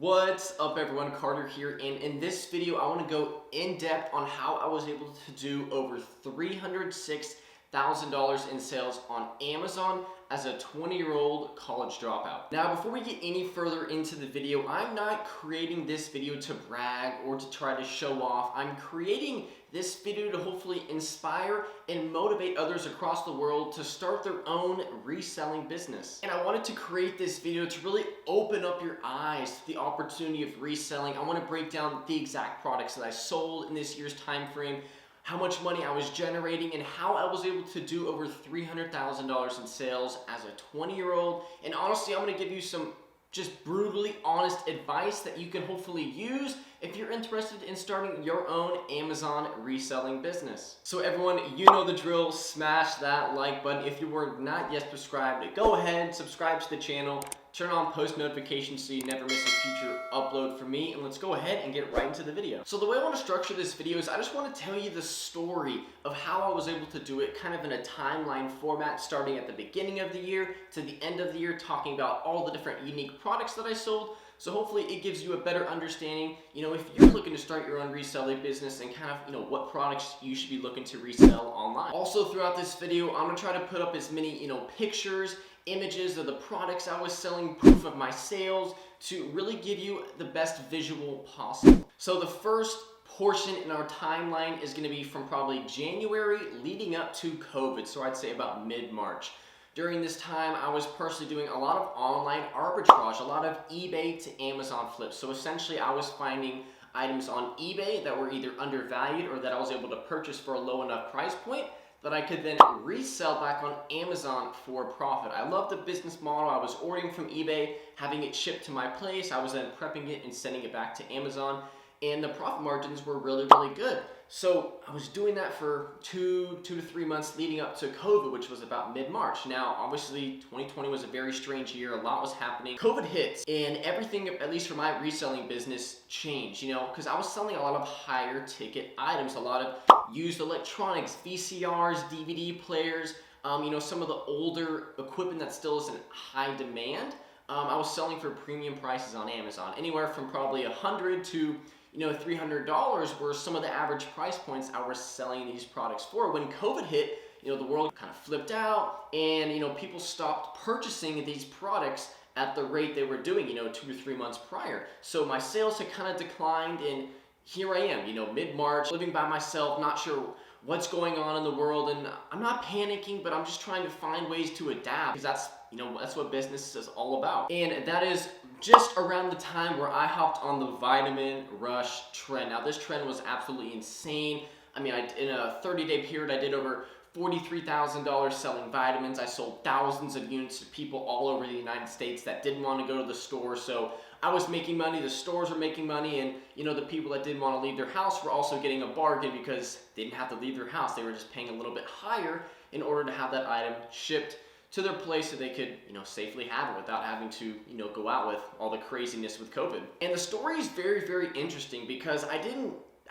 What's up everyone, Carter here, and in this video I want to go in depth on how I was able to do over $306,000 in sales on Amazon as a 20-year-old college dropout. Now before we get any further into the video, I'm not creating this video to brag or to try to show off. I'm creating this video to hopefully inspire and motivate others across the world to start their own reselling business. And I wanted to create this video to really open up your eyes to the opportunity of reselling. I want to break down the exact products that I sold in this year's time frame, how much money I was generating, and how I was able to do over $300,000 in sales as a 20-year-old. And honestly, I'm going to give you some just brutally honest advice that you can hopefully use if you're interested in starting your own Amazon reselling business. So everyone, you know the drill. Smash that like button. If you were not yet subscribed, go ahead, subscribe to the channel, turn on post notifications so you never miss a future upload from me, and let's go ahead and get right into the video. So the way I want to structure this video is I just want to tell you the story of how I was able to do it kind of in a timeline format, starting at the beginning of the year to the end of the year, talking about all the different unique products that I sold. So hopefully it gives you a better understanding, if you're looking to start your own reselling business, and kind of, what products you should be looking to resell online. Also throughout this video, I'm gonna try to put up as many, pictures, images of the products I was selling, proof of my sales, to really give you the best visual possible. So the first portion in our timeline is gonna be from probably January leading up to COVID. So I'd say about mid-March. During this time, I was personally doing a lot of online arbitrage, a lot of eBay to Amazon flips. So essentially, I was finding items on eBay that were either undervalued or that I was able to purchase for a low enough price point that I could then resell back on Amazon for profit. I love the business model. I was ordering from eBay, having it shipped to my place. I was then prepping it and sending it back to Amazon, and the profit margins were really, really good. So I was doing that for two to 3 months leading up to COVID, which was about mid-March. Now, obviously, 2020 was a very strange year. A lot was happening. COVID hits, and everything, at least for my reselling business, changed, because I was selling a lot of higher ticket items, a lot of used electronics, VCRs, DVD players, some of the older equipment that still is in high demand. I was selling for premium prices on Amazon, anywhere from probably $100 to $300 were some of the average price points I was selling these products for. When COVID hit, the world kind of flipped out, and people stopped purchasing these products at the rate they were doing 2 to 3 months prior. So my sales had kind of declined, and here I am, mid-March, living by myself, not sure what's going on in the world, and I'm not panicking, but I'm just trying to find ways to adapt, because that's what business is all about. And that is just around the time where I hopped on the vitamin rush trend. Now this trend was absolutely insane. I mean, in a 30-day period, I did over $43,000 selling vitamins. I sold thousands of units to people all over the United States that didn't want to go to the store. So I was making money, the stores were making money, and the people that didn't want to leave their house were also getting a bargain because they didn't have to leave their house. They were just paying a little bit higher in order to have that item shipped to their place so they could, safely have it without having to, go out with all the craziness with COVID. And the story is very, very interesting because I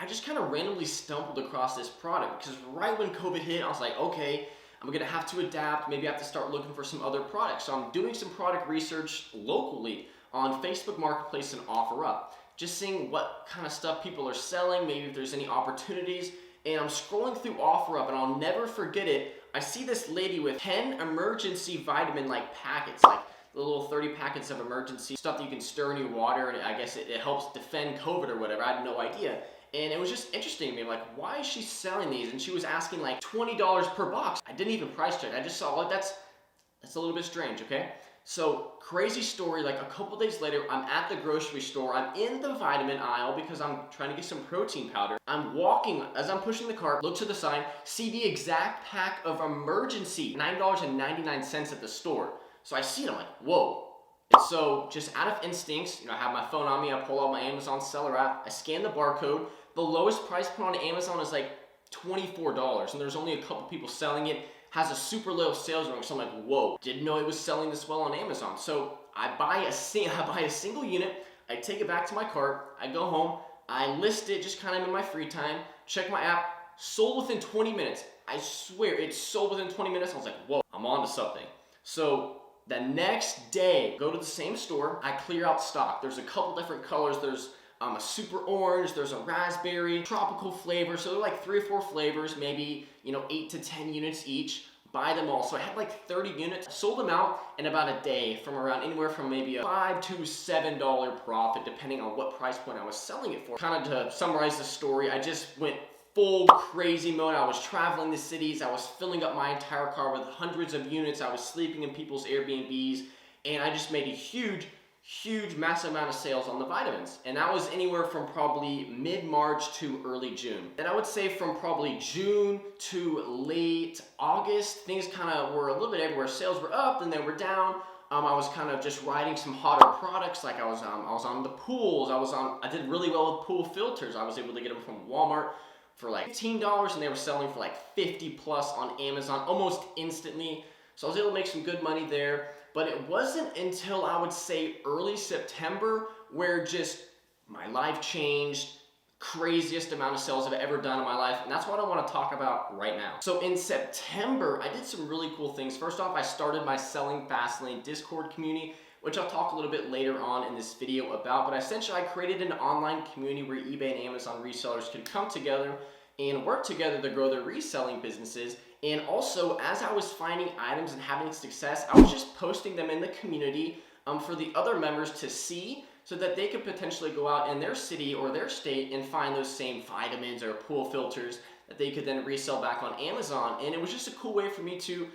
just kind of randomly stumbled across this product, because right when COVID hit, I was like, okay, I'm gonna have to adapt. Maybe I have to start looking for some other products. So I'm doing some product research locally on Facebook Marketplace and OfferUp, just seeing what kind of stuff people are selling, maybe if there's any opportunities. And I'm scrolling through OfferUp, and I'll never forget it. I see this lady with 10 emergency vitamin packets, the little 30 packets of emergency stuff that you can stir in your water, and I guess it helps defend COVID or whatever. I had no idea. And it was just interesting to me, why is she selling these? And she was asking $20 per box. I didn't even price check. I just saw, that's a little bit strange, okay? So crazy story, a couple days later, I'm at the grocery store. I'm in the vitamin aisle because I'm trying to get some protein powder. I'm walking, as I'm pushing the cart, look to the sign, see the exact pack of emergency, $9.99 at the store. So I see it, I'm like, whoa. And so just out of instincts, I have my phone on me, I pull out my Amazon seller app, I scan the barcode. The lowest price point on Amazon is $24, and there's only a couple people selling it. Has a super low sales rank, so I'm like, whoa, didn't know it was selling this well on Amazon. So I buy a single unit, I take it back to my cart, I go home, I list it just kind of in my free time, check my app, sold within 20 minutes. I swear, it sold within 20 minutes. I was like, whoa, I'm on to something. So The next day, go to the same store, I clear out stock. There's a couple different colors. There's a super orange, there's a raspberry, tropical flavor. So they're like 3 or 4 flavors, maybe, 8 to 10 units each. Buy them all. So I had like 30 units, sold them out in about a day from around anywhere from maybe a $5 to $7 profit, depending on what price point I was selling it for. Kind of to summarize the story, I just went full crazy mode. I was traveling the cities. I was filling up my entire car with hundreds of units. I was sleeping in people's Airbnbs, and I just made a huge, massive amount of sales on the vitamins. And that was anywhere from probably mid-March to early June. And I would say from probably June to late August, things kind of were a little bit everywhere. Sales were up, then they were down. I was kind of just riding some hotter products. Like I was on the pools. I did really well with pool filters. I was able to get them from Walmart for like $15, and they were selling for like 50 plus on Amazon almost instantly. So I was able to make some good money there. But it wasn't until I would say early September where just my life changed. Craziest amount of sales I've ever done in my life, and that's what I want to talk about right now. So in September, I did some really cool things. First off, I started my Selling Fastlane Discord community, which I'll talk a little bit later on in this video about, but essentially I created an online community where eBay and Amazon resellers could come together and work together to grow their reselling businesses. And also, as I was finding items and having success, I was just posting them in the community for the other members to see, so that they could potentially go out in their city or their state and find those same vitamins or pool filters that they could then resell back on Amazon. And it was just a cool way for me to,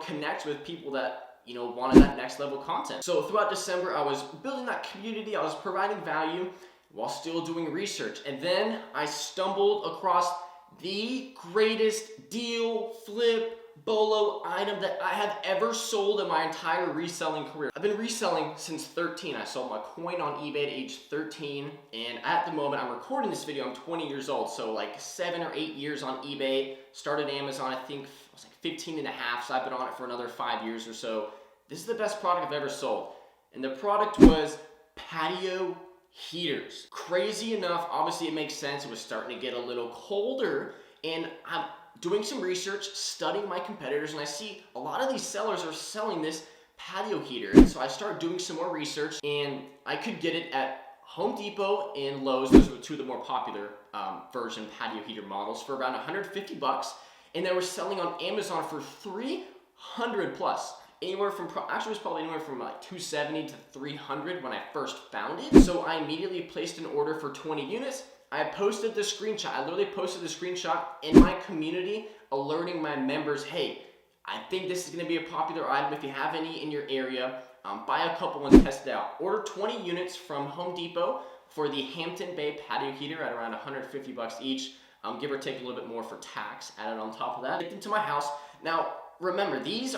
connect with people that, wanted that next level content. So throughout December, I was building that community. I was providing value while still doing research. And then I stumbled across the greatest deal, flip, bolo item that I have ever sold in my entire reselling career. I've been reselling since 13. I sold my coin on eBay at age 13, and at the moment I'm recording this video, I'm 20 years old, so like 7 or 8 years on eBay. Started Amazon, I think I was like 15 and a half, so I've been on it for another 5 years or so. This is the best product I've ever sold, and the product was patio heaters. Crazy enough, obviously it makes sense, it was starting to get a little colder, and I'm doing some research, studying my competitors, and I see a lot of these sellers are selling this patio heater. And so I started doing some more research, and I could get it at Home Depot and Lowe's. Those were two of the more popular version patio heater models for around 150 bucks. And they were selling on Amazon for 300 plus. Anywhere from, actually it was probably anywhere from like 270 to 300 when I first found it. So I immediately placed an order for 20 units. I posted the screenshot. I literally posted the screenshot in my community, alerting my members, hey, I think this is going to be a popular item. If you have any in your area, buy a couple and test it out. Order 20 units from Home Depot for the Hampton Bay patio heater at around 150 bucks each, give or take a little bit more for tax added on top of that. Get them to my house. Now, remember, this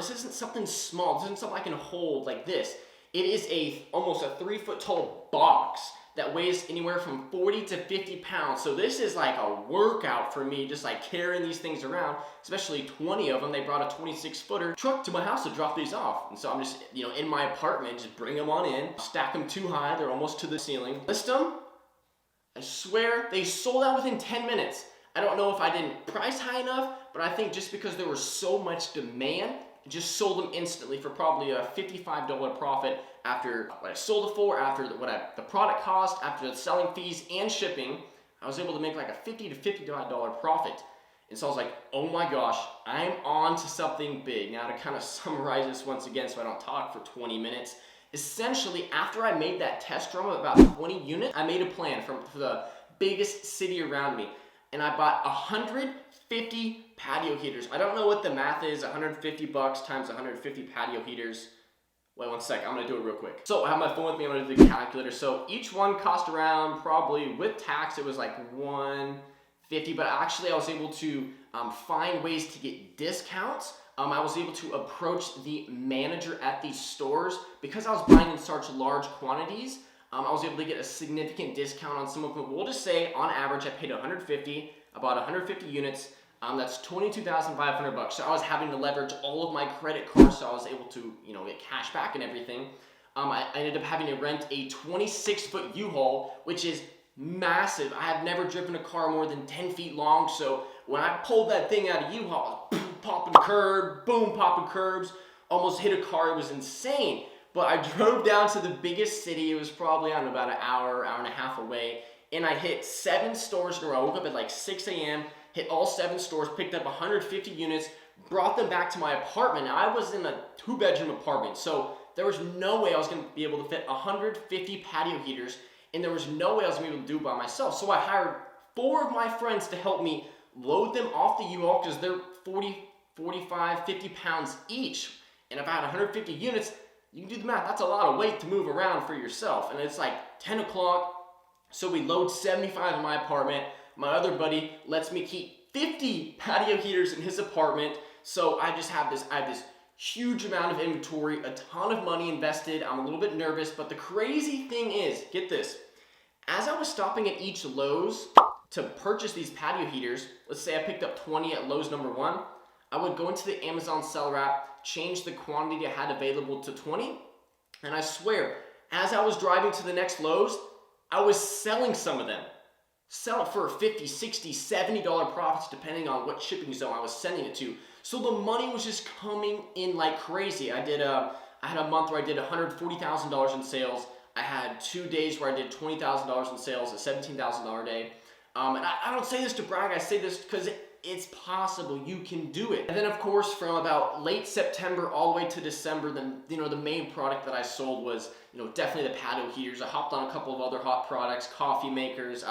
isn't something small. This isn't something I can hold like this. It is almost a 3-foot tall box that weighs anywhere from 40 to 50 pounds. So this is like a workout for me, just like carrying these things around, especially 20 of them. They brought a 26-footer truck to my house to drop these off. And so I'm just, in my apartment, just bring them on in, stack them too high. They're almost to the ceiling. List them. I swear they sold out within 10 minutes. I don't know if I didn't price high enough, but I think just because there was so much demand, I just sold them instantly for probably a $55 profit after what I sold it for, after the product cost, after the selling fees and shipping. I was able to make like a $50 to $55 profit. And so I was like, oh my gosh, I'm on to something big. Now to kind of summarize this once again so I don't talk for 20 minutes. Essentially, after I made that test run of about 20 units, I made a plan for the biggest city around me. And I bought 150 patio heaters. I don't know what the math is, 150 bucks times 150 patio heaters. Wait one sec, I'm gonna do it real quick. So I have my phone with me, I'm gonna do the calculator. So each one cost around, probably with tax, it was like $150, but actually I was able to find ways to get discounts. I was able to approach the manager at these stores. Because I was buying in such large quantities, I was able to get a significant discount on some of them. We'll just say, on average, I paid $150. I bought 150 units. That's $22,500 bucks. So I was having to leverage all of my credit cards, so I was able to, get cash back and everything. I ended up having to rent a 26-foot U-Haul, which is massive. I have never driven a car more than 10 feet long, so when I pulled that thing out of U-Haul, boom, popping curb, boom, popping curbs, almost hit a car. It was insane. But I drove down to the biggest city. It was probably, I don't know, about an hour, hour and a half away. And I hit 7 stores in a row. I woke up at like 6 a.m., hit all 7 stores, picked up 150 units, brought them back to my apartment. Now, I was in a 2-bedroom apartment, so there was no way I was going to be able to fit 150 patio heaters, and there was no way I was going to be able to do it by myself. So I hired 4 of my friends to help me load them off the U-Haul because they're 40, 45, 50 pounds each. And if I had 150 units, you can do the math. That's a lot of weight to move around for yourself. And it's like 10 o'clock, so we load 75 in my apartment. My other buddy lets me keep 50 patio heaters in his apartment. So I have this huge amount of inventory, a ton of money invested. I'm a little bit nervous, but the crazy thing is, get this, as I was stopping at each Lowe's to purchase these patio heaters, let's say I picked up 20 at Lowe's number 1, I would go into the Amazon seller app, change the quantity I had available to 20, and I swear, as I was driving to the next Lowe's, I was selling some of them. Sell it for $50, $60, $70 profits depending on what shipping zone I was sending it to. So the money was just coming in like crazy. I had a month where I did $140,000 in sales. I had 2 days where I did $20,000 in sales, a $17,000 a day. And I don't say this to brag, I say this because it's possible. You can do it. And then of course, from about late September all the way to December, the main product that I sold was, definitely the patio heaters. I hopped on a couple of other hot products, coffee makers,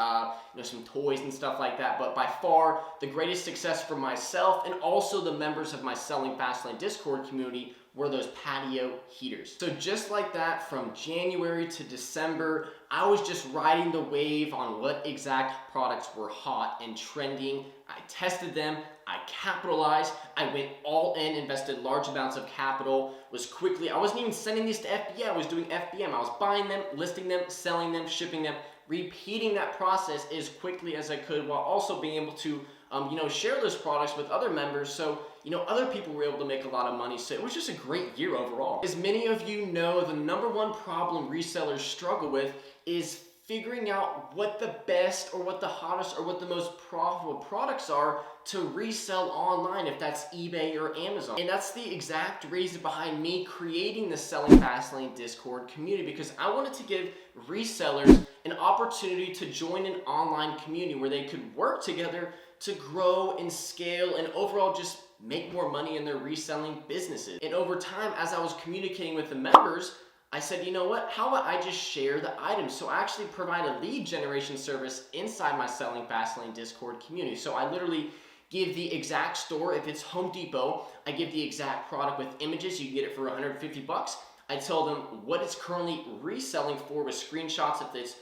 some toys and stuff like that. But by far, the greatest success for myself and also the members of my Selling Fastlane Discord community were those patio heaters. So just like that, from January to December, I was just riding the wave on what exact products were hot and trending. I tested them, I capitalized, I went all in, invested large amounts of capital, I wasn't even sending these to FBA, I was doing FBM. I was buying them, listing them, selling them, shipping them, repeating that process as quickly as I could while also being able to share those products with other members so, other people were able to make a lot of money. So it was just a great year overall. As many of you know, the number one problem resellers struggle with is figuring out what the best or what the hottest or what the most profitable products are to resell online, if that's eBay or Amazon. And that's the exact reason behind me creating the Selling Fastlane Discord community, because I wanted to give resellers an opportunity to join an online community where they could work together to grow and scale and overall just make more money in their reselling businesses. And over time, as I was communicating with the members, I said, you know what, how about I just share the items? So I actually provide a lead generation service inside my Selling Fastlane Discord community. So I literally give the exact store. If it's Home Depot, I give the exact product with images. You can get it for 150 bucks. I tell them what it's currently reselling for with screenshots. If it's,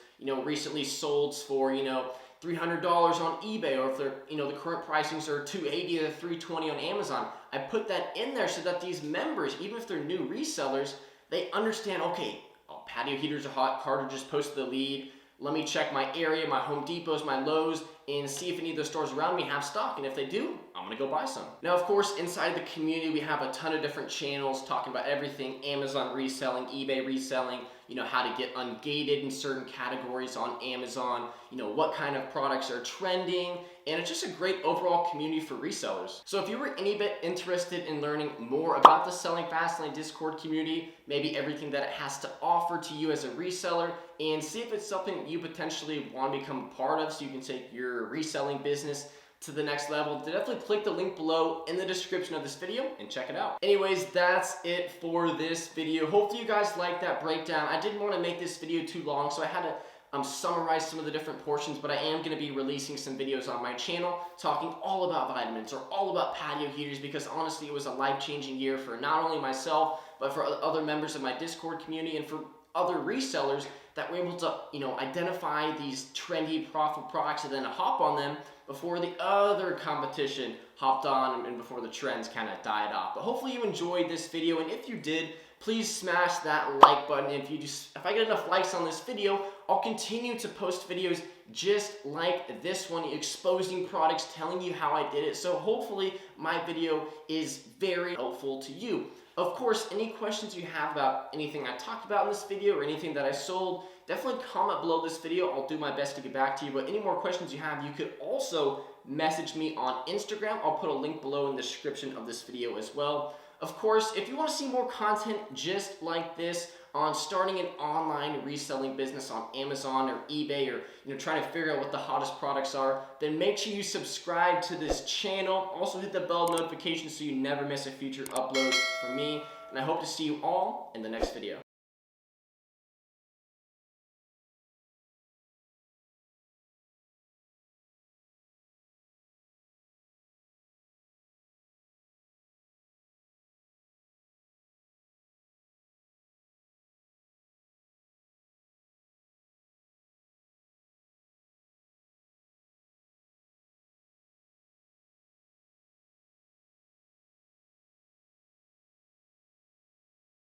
recently sold for, $300 on eBay, or if they're, the current pricings are $280 to $320 on Amazon. I put that in there so that these members, even if they're new resellers, they understand, okay, patio heaters are hot, Carter just posted the lead. Let me check my area, my Home Depots, my Lowe's, and see if any of the stores around me have stock. And if they do, I'm gonna go buy some. Now, of course, inside the community, we have a ton of different channels talking about everything: Amazon reselling, eBay reselling, how to get ungated in certain categories on Amazon, what kind of products are trending, and it's just a great overall community for resellers. So if you were any bit interested in learning more about the Selling Fastlane Discord community, maybe everything that it has to offer to you as a reseller, and see if it's something you potentially want to become a part of so you can take your reselling business to the next level, definitely click the link below in the description of this video and check it out. Anyways, that's it for this video. Hopefully you guys liked that breakdown. I didn't want to make this video too long, so I had to summarize some of the different portions, but I am going to be releasing some videos on my channel talking all about vitamins or all about patio heaters, because honestly it was a life-changing year for not only myself, but for other members of my Discord community and for other resellers that were able to, identify these trendy, profitable products and then hop on them before the other competition hopped on and before the trends kind of died off. But hopefully you enjoyed this video, and if you did, please smash that like button. If I get enough likes on this video, I'll continue to post videos just like this one, exposing products, telling you how I did it. So hopefully my video is very helpful to you. Of course, any questions you have about anything I talked about in this video or anything that I sold, definitely comment below this video. I'll do my best to get back to you. But any more questions you have, you could also message me on Instagram. I'll put a link below in the description of this video as well. Of course, if you want to see more content just like this on starting an online reselling business on Amazon or eBay, or trying to figure out what the hottest products are, then make sure you subscribe to this channel. Also hit the bell notification so you never miss a future upload from me. And I hope to see you all in the next video.